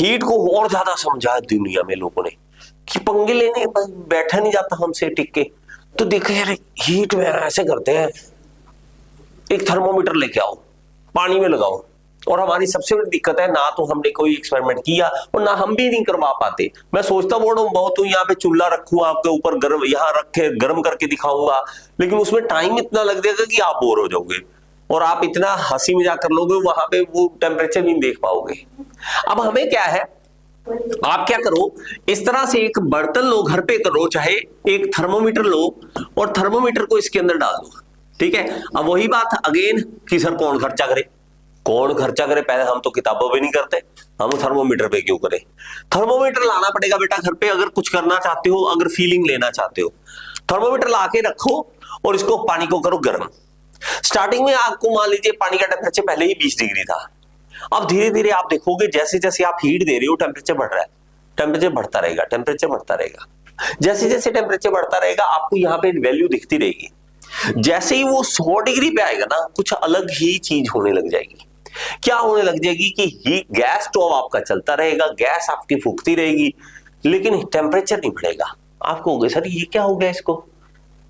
Heat को और ज्यादा समझा दुनिया में लोगों ने कि पंगे लेने बैठा नहीं जाता हमसे टिक के। तो देखो यार हीट में ऐसे करते हैं, एक थर्मोमीटर लेके आओ, पानी में लगाओ, और हमारी सबसे बड़ी दिक्कत है ना तो हमने कोई एक्सपेरिमेंट किया और ना हम भी नहीं करवा पाते। मैं सोचता बहुत हूँ यहाँ पे चूल्हा रखूँ आपके ऊपर, गर्म यहाँ रख के गर्म करके दिखाऊंगा, लेकिन उसमें टाइम इतना लग जाएगा कि आप बोर हो जाओगे और आप इतना हंसी मजाक कर लोगे, वहां पे वो टेम्परेचर नहीं देख पाओगे। अब हमें क्या है, आप क्या करो, इस तरह से एक बर्तन लो घर पे करो, चाहे एक थर्मोमीटर लो और थर्मोमीटर को इसके अंदर डाल दो, ठीक है। अब वही बात अगेन कि सर कौन खर्चा करे, कौन खर्चा करे, पहले हम तो किताबों पे नहीं करते, हम थर्मोमीटर पे क्यों करें। थर्मोमीटर लाना पड़ेगा बेटा घर पे, अगर कुछ करना चाहते हो, अगर फीलिंग लेना चाहते हो। थर्मोमीटर ला के रखो और इसको पानी को करो गर्म। स्टार्टिंग में आपको मान लीजिए पानी का टेम्परेचर पहले ही 20 डिग्री था, अब धीरे धीरे आप देखोगे जैसे जैसे आप हीट दे रहे हो टेम्परेचर बढ़ रहा है, टेम्परेचर बढ़ता रहेगा, टेम्परेचर बढ़ता रहेगा। जैसे जैसे टेम्परेचर बढ़ता रहेगा आपको यहाँ पे वैल्यू दिखती रहेगी। जैसे ही वो 100 डिग्री पे आएगा ना, कुछ अलग ही चीज होने लग जाएगी। क्या होने लग जाएगी कि गैस स्टोव आपका चलता रहेगा, गैस आपकी फूकती रहेगी, लेकिन टेम्परेचर नहीं बढ़ेगा। आप कहोगे सर ये क्या हो गया, इसको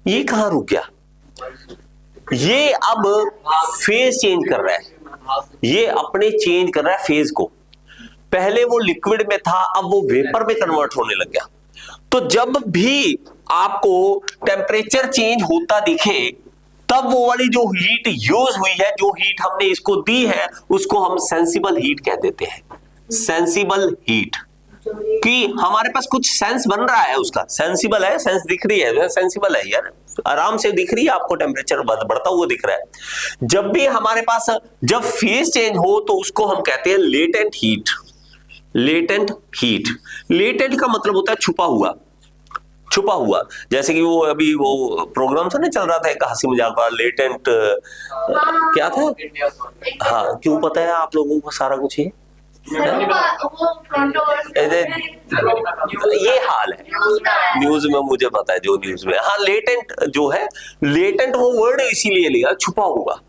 ये कहां रुक गया, ये अब फेज चेंज कर रहा है, ये अपने चेंज कर रहा है फेज को। पहले वो लिक्विड में था, अब वो वेपर में कन्वर्ट होने लग गया। तो जब भी आपको टेम्परेचर चेंज होता दिखे, तब वो वाली जो हीट यूज हुई है, जो हीट हमने इसको दी है, उसको हम सेंसिबल हीट कह देते हैं। सेंसिबल हीट कि हमारे पास कुछ सेंस बन रहा है, उसका सेंसिबल है, सेंस दिख रही है, सेंसिबल है यार, आराम से दिख रही है आपको, टेम्परेचर बढ़ता हुआ दिख रहा है। जब भी हमारे पास जब फेज चेंज हो तो उसको हम कहते हैं latent heat. Latent heat, latent का मतलब होता है छुपा हुआ, छुपा हुआ। जैसे कि वो अभी वो प्रोग्राम था ना चल रहा था एक हंसी मजाक वाला, लेटेंट क्या था, हाँ क्यों पता है आप लोगों को सारा कुछ ही ये हाल है न्यूज में, मुझे पता है जो न्यूज में, हाँ लेटेंट जो है, लेटेंट वो वर्ड इसीलिए लिया छुपा हुआ।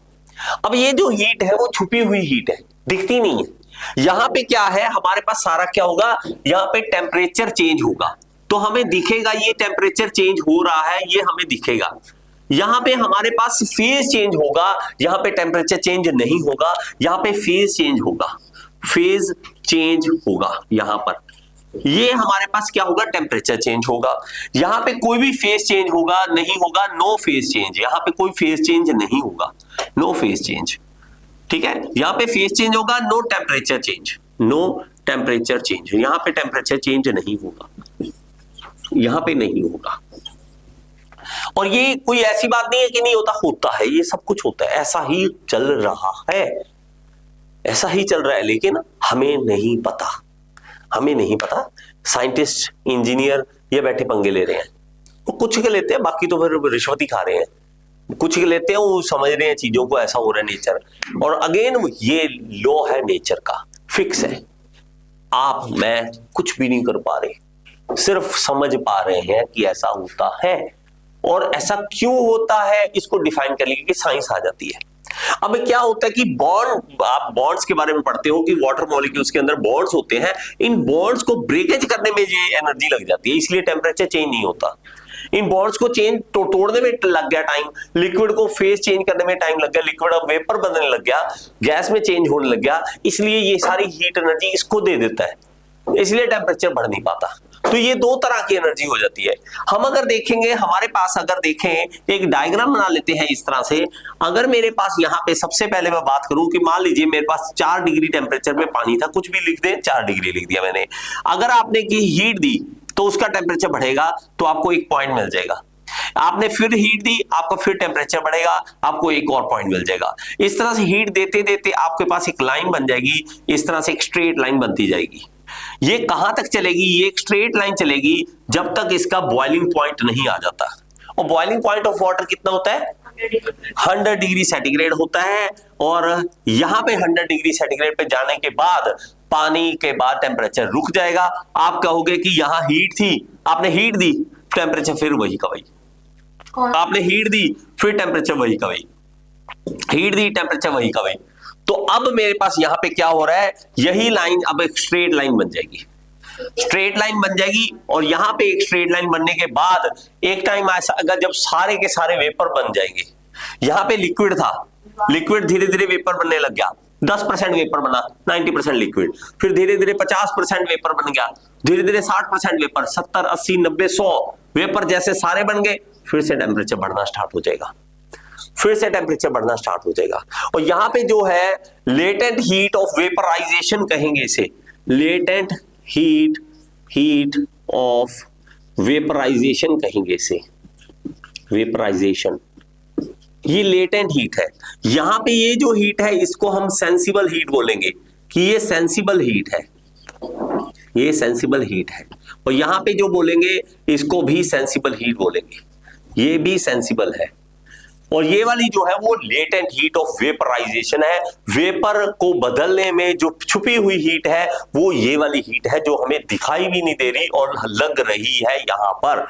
अब ये जो हीट है वो छुपी हुई हीट है, दिखती नहीं है। यहां पे क्या है हमारे पास सारा क्या होगा, यहाँ पे टेम्परेचर चेंज होगा तो हमें दिखेगा ये टेम्परेचर चेंज हो रहा है, ये हमें दिखेगा। यहां पे हमारे पास फेज चेंज होगा, यहां पे टेम्परेचर चेंज नहीं होगा, यहां पे फेज चेंज होगा, फेज चेंज होगा। यहां पर ये हमारे पास क्या होगा, टेम्परेचर चेंज होगा। यहां पे कोई भी फेज चेंज होगा नहीं होगा, नो फेज चेंज, यहां पे कोई फेज चेंज नहीं होगा, नो फेज चेंज, ठीक है। यहां पे फेज चेंज होगा, no temperature change, no temperature change, यहां पे टेम्परेचर चेंज नहीं होगा, यहां पे नहीं होगा। और ये कोई ऐसी बात नहीं है कि नहीं होता, होता है, ये सब कुछ होता है, ऐसा ही चल रहा है, ऐसा ही चल रहा है, लेकिन हमें नहीं पता, हमें नहीं पता। साइंटिस्ट इंजीनियर ये बैठे पंगे ले रहे हैं, वो कुछ के लेते हैं, बाकी तो फिर रिश्वत ही खा रहे हैं। कुछ के लेते हैं, वो समझ रहे हैं चीजों को, ऐसा हो रहा है नेचर। और अगेन ये लॉ है नेचर का, फिक्स है, आप मैं कुछ भी नहीं कर पा रहे, सिर्फ समझ पा रहे हैं कि ऐसा होता है। और ऐसा क्यों होता है इसको डिफाइन कर लीजिए कि साइंस आ जाती है। अब क्या होता है कि बॉन्ड, आप बॉन्ड्स के बारे में पढ़ते हो कि वाटर मॉलिक्यूल्स के अंदर बॉन्ड्स होते हैं, इन बॉन्ड्स को ब्रेकेज करने में ये एनर्जी लग जाती है, इसलिए टेम्परेचर चेंज नहीं होता। इन बॉन्ड्स को चेंज तोड़ने में लग गया टाइम, लिक्विड को फेज चेंज करने में टाइम लग गया, लिक्विड अब वेपर बनने लग गया, गैस में चेंज होने लग गया, इसलिए ये सारी हीट एनर्जी इसको दे देता है, इसलिए टेम्परेचर बढ़ नहीं पाता। तो ये दो तरह की एनर्जी हो जाती है। हम अगर देखेंगे, हमारे पास अगर देखें, एक डायग्राम बना लेते हैं इस तरह से। अगर मेरे पास यहाँ पे सबसे पहले मैं बात करूं कि मान लीजिए मेरे पास 4 डिग्री टेम्परेचर में पानी था, कुछ भी लिख दें, 4 डिग्री लिख दिया मैंने। अगर आपने की हीट दी तो उसका टेम्परेचर बढ़ेगा, तो आपको एक पॉइंट मिल जाएगा। आपने फिर हीट दी, आपका फिर टेम्परेचर बढ़ेगा, आपको एक और पॉइंट मिल जाएगा। इस तरह से हीट देते देते आपके पास एक लाइन बन जाएगी, इस तरह से एक स्ट्रेट लाइन बनती जाएगी। ये कहां तक चलेगी, ये एक स्ट्रेट लाइन चलेगी जब तक इसका बॉइलिंग पॉइंट नहीं आ जाता। और बॉइलिंग पॉइंट ऑफ वाटर कितना होता है, 100 डिग्री सेंटीग्रेड होता है। और यहां पे 100 डिग्री सेंटीग्रेड पे जाने के बाद पानी के बाद टेम्परेचर रुक जाएगा। आप कहोगे कि यहां हीट थी, आपने हीट दी, टेम्परेचर फिर वही का वही, आपने हीट दी फिर टेम्परेचर वही का वही, हीट दी टेम्परेचर वही का वही। तो अब मेरे पास यहां पे क्या हो रहा है, यही लाइन अब एक स्ट्रेट लाइन बन जाएगी, स्ट्रेट लाइन बन जाएगी। और यहां पे एक स्ट्रेट लाइन बनने के बाद एक टाइम ऐसा, अगर जब सारे के सारे वेपर बन जाएंगे, यहां पे लिक्विड था, लिक्विड धीरे धीरे वेपर बनने लग गया, 10% वेपर बना, 90% लिक्विड, फिर धीरे धीरे 50% वेपर बन गया, धीरे धीरे 60% वेपर, 70, 80, 90, 100 वेपर जैसे सारे बन गए, फिर से टेम्परेचर बढ़ना स्टार्ट हो जाएगा, फिर से टेम्परेचर बढ़ना स्टार्ट हो जाएगा। और यहां पे जो है लेटेंट हीट ऑफ वेपराइजेशन कहेंगे इसे, लेटेंट हीट ऑफ वेपराइजेशन कहेंगे इसे, वेपराइजेशन, ये लेटेंट हीट है। यहां पे ये जो हीट है इसको हम सेंसिबल हीट बोलेंगे कि ये सेंसिबल हीट है, ये सेंसिबल हीट है। और यहां पे जो बोलेंगे इसको भी सेंसिबल हीट बोलेंगे, ये भी सेंसिबल है। और ये वाली जो है वो लेटेंट हीट ऑफ वेपराइजेशन है, वेपर को बदलने में जो छुपी हुई हीट है वो ये वाली हीट है जो हमें दिखाई भी नहीं दे रही और लग रही है यहां पर।